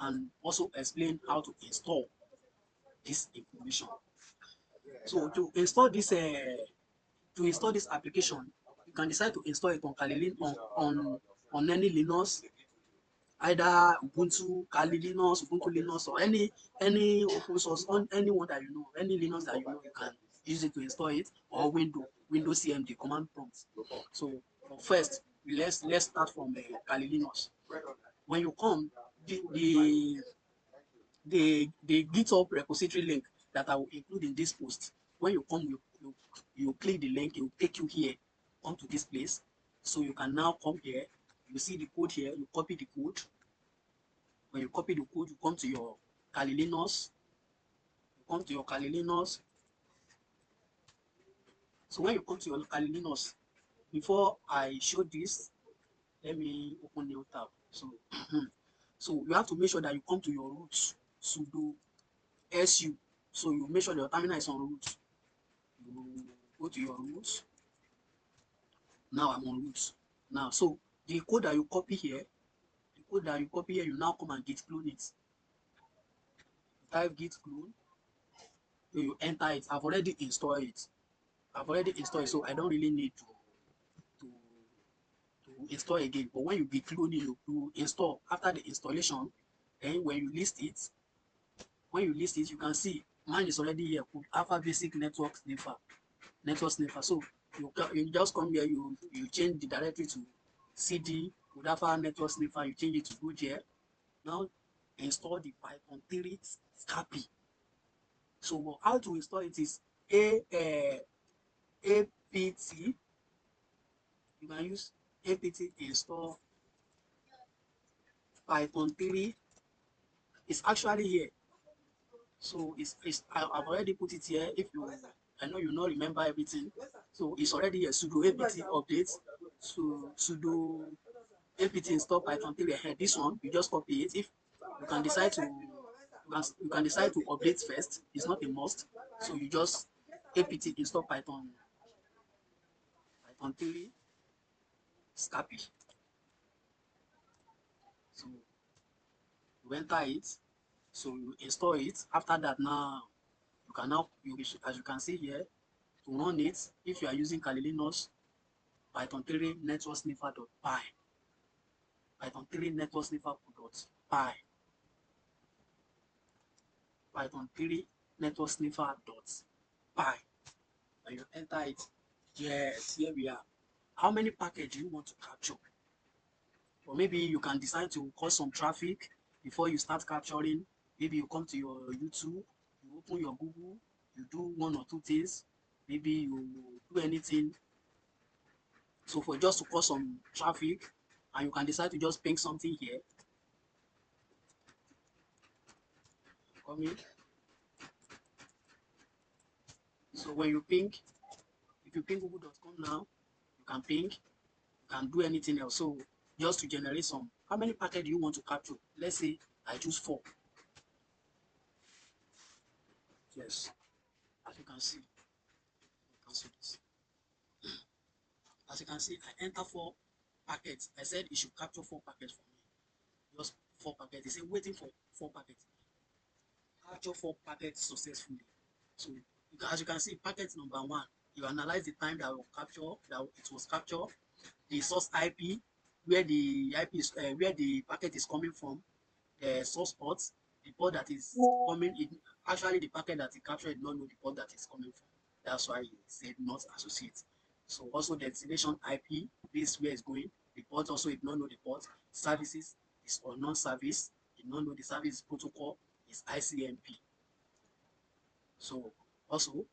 and also explain how to install this information. So to install this application, you can decide to install it on on any Linux, either Ubuntu, Kali Linux, Ubuntu Linux, or any open source, on anyone that you know, any Linux that you know, you can use it to install it, or Windows CMD command prompt. So first, let's start from Kali Linux. When you come, the GitHub repository link that I will include in this post. When you come, you click the link, it will take you here, onto this place. So you can now come here. You see the code here. You copy the code. When you copy the code, you come to your Kali Linux. So when you come to your Kali Linux, before I show this, let me open new tab. So, so you have to make sure that you come to your root sudo su. So you make sure your terminal is on root. You go to your root. Now I'm on root. Now, so the code that you copy here, you now come and git clone it. Type git clone. You enter it. I've already installed it. So I don't really need to install again. But when you git clone it, you install. After the installation, then when you list it, you can see mine is already here. CodeAlpha Basic Network Sniffer. So you just come here, you change the directory to cd CodeAlpha Network Sniffer, you change it to GoGL. Now install the Python 3 Scapy. So how to install it is apt. You can use apt install Python 3. It's actually here. So I've already put it here. If you, I know you not remember everything. So it's already here. Sudo apt update. So sudo apt install Python 3 ahead. This one you just copy it. If you can decide to update first. It's not a must. So you just apt install Python 3 Scapy. So you enter it. So you install it. After that, now you can as you can see here, to run it, if you are using Kali Linux, Python 3 network sniffer.py. Python 3 network sniffer.py. Python 3 network sniffer.py. When you enter it, yes, here we are. How many packets do you want to capture? Or maybe you can decide to cause some traffic before you start capturing. Maybe you come to your YouTube, you open your Google, you do one or two things. Maybe you do anything. So for just to cause some traffic, and you can decide to just ping something here. Come in. So when you ping, if you ping google.com now, you can ping, you can do anything else. So just to generate some, how many packets do you want to capture? Let's say I choose 4. Yes, as you can see, this. As you can see, I enter 4 packets. I said it should capture 4 packets for me. Just 4 packets. They say waiting for 4 packets. Capture 4 packets successfully. So as you can see, packet number 1, you analyze the time that it was captured, the source IP, where the where the packet is coming from, the source port, the port that is coming in. Actually, the packet that it captured did not know the port that is coming from. That's why it said not associate. So also the destination IP, this is where it's going. The port also it not know the port. Services is unknown service. It not know the service protocol is ICMP. So also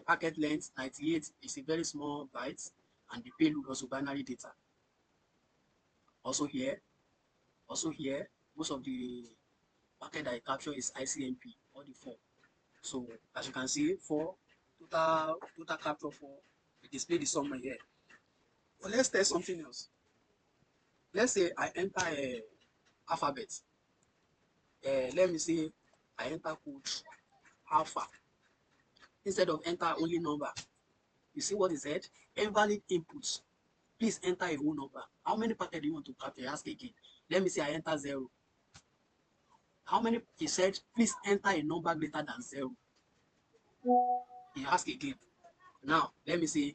packet length 98 is a very small byte, and the payload also binary data. Also here, most of the packet that I capture is ICMP, all the 4. So as you can see, 4 total capture 4. We display the summary here. But let's test something else. Let's say I enter a alphabet. Let me say I enter code alpha instead of enter only number. You see what is said? Invalid inputs. Please enter a whole number. How many packets do you want to capture? Ask again. Let me say I enter 0. How many? He said, please enter a number greater than 0. He asked again. Now, let me say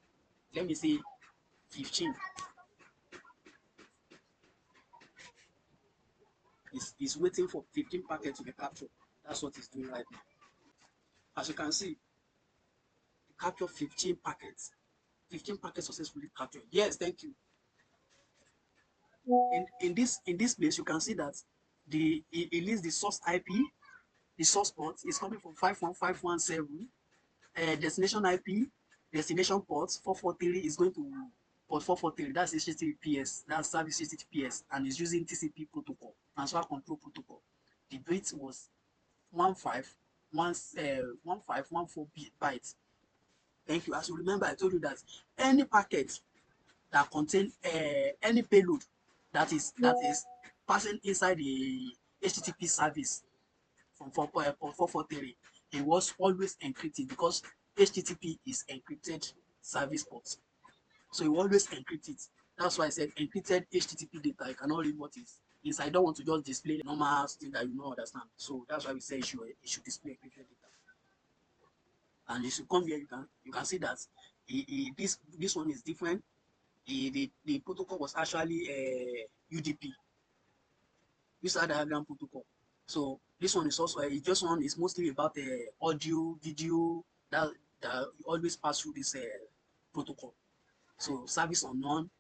15. He's waiting for 15 packets to be captured. That's what he's doing right now. As you can see, he captured 15 packets. 15 packets successfully captured. Yes, thank you. In this place, you can see that it lists the source IP, the source port is coming from 51517. Destination IP, destination port 443 is going to port 443. That's HTTPS, that's service HTTPS, and is using TCP protocol, transfer control protocol. The bit was 1514 bytes. Thank you. As you remember, I told you that any packet that contain any payload that is passing inside the HTTP service from port 443, it was always encrypted because HTTP is encrypted service port. So you always encrypt it. That's why I said encrypted HTTP data. You cannot read what is inside. I don't want to just display the normal thing that you don't understand. So that's why we say it should display encrypted data. And if you come here, you can see that this one is different. The protocol was actually UDP, user diagram protocol. So this one is also just one is mostly about audio, video that always pass through this protocol. So service unknown,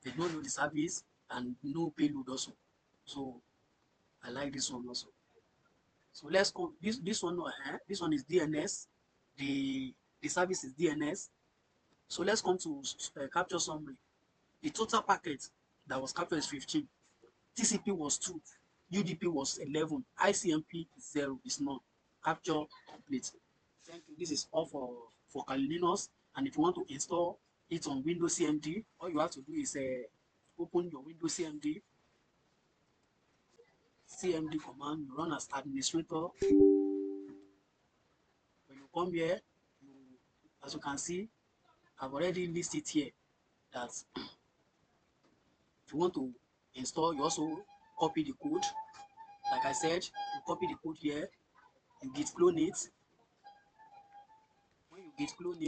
they don't know the service and no payload also. So I like this one also. So let's go. This one is DNS. The service is DNS. So let's come to capture summary. The total packet that was captured is 15. TCP was 2. UDP was 11. ICMP is 0. Is none. Capture complete. Thank you. This is all for Kali Linux. And if you want to install it on Windows CMD, all you have to do is open your Windows CMD command. You run as administrator. When you come here, as you can see, I've already listed here that if you want to install, you also copy the code. Like I said, you copy the code here, you git clone it. When you git clone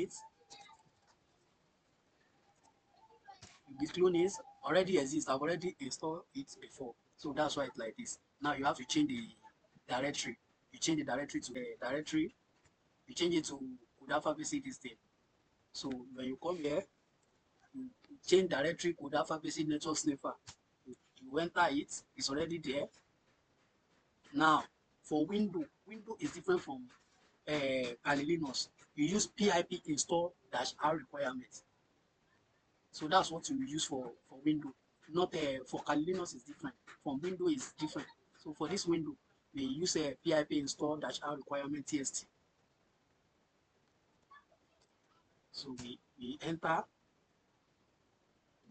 it, already exists. I've already installed it before. So that's why it's like this. Now you have to change the directory. You change the directory to you change it to CodeAlpha Basic this thing. So when you come here, you change directory CodeAlpha Basic Network Sniffer. You enter it, it's already there. Now for window is different from Kali Linux. You use pip install -r requirement. So that's what you use for window. Not for Kali Linux is different. From window is different. So for this window, we use a pip install -r requirement tst. So we enter.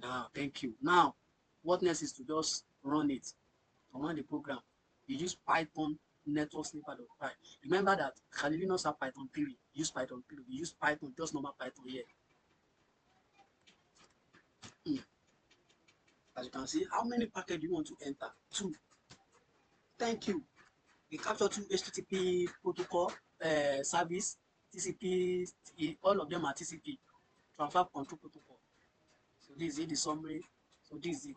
Now, thank you. Now, what next is to just run it, to run the program. You use Python network sniffer.py. Remember that Kali Linux have Python 3. Use Python 3. We use Python, just normal Python here. As you can see, how many packets do you want to enter? 2. Thank you. We capture 2 HTTP protocol service, TCP, all of them are TCP, transfer control protocol. So this is the summary. So this is it.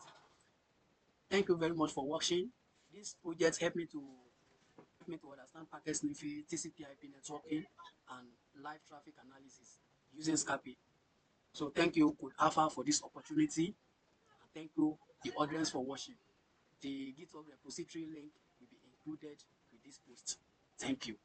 Thank you very much for watching. This project helped me to understand packet sniffing, TCP/IP networking, and live traffic analysis using Scapy. So thank you, CodeAlpha, for this opportunity, and thank you, the audience, for watching. The GitHub repository link will be included with this post. Thank you.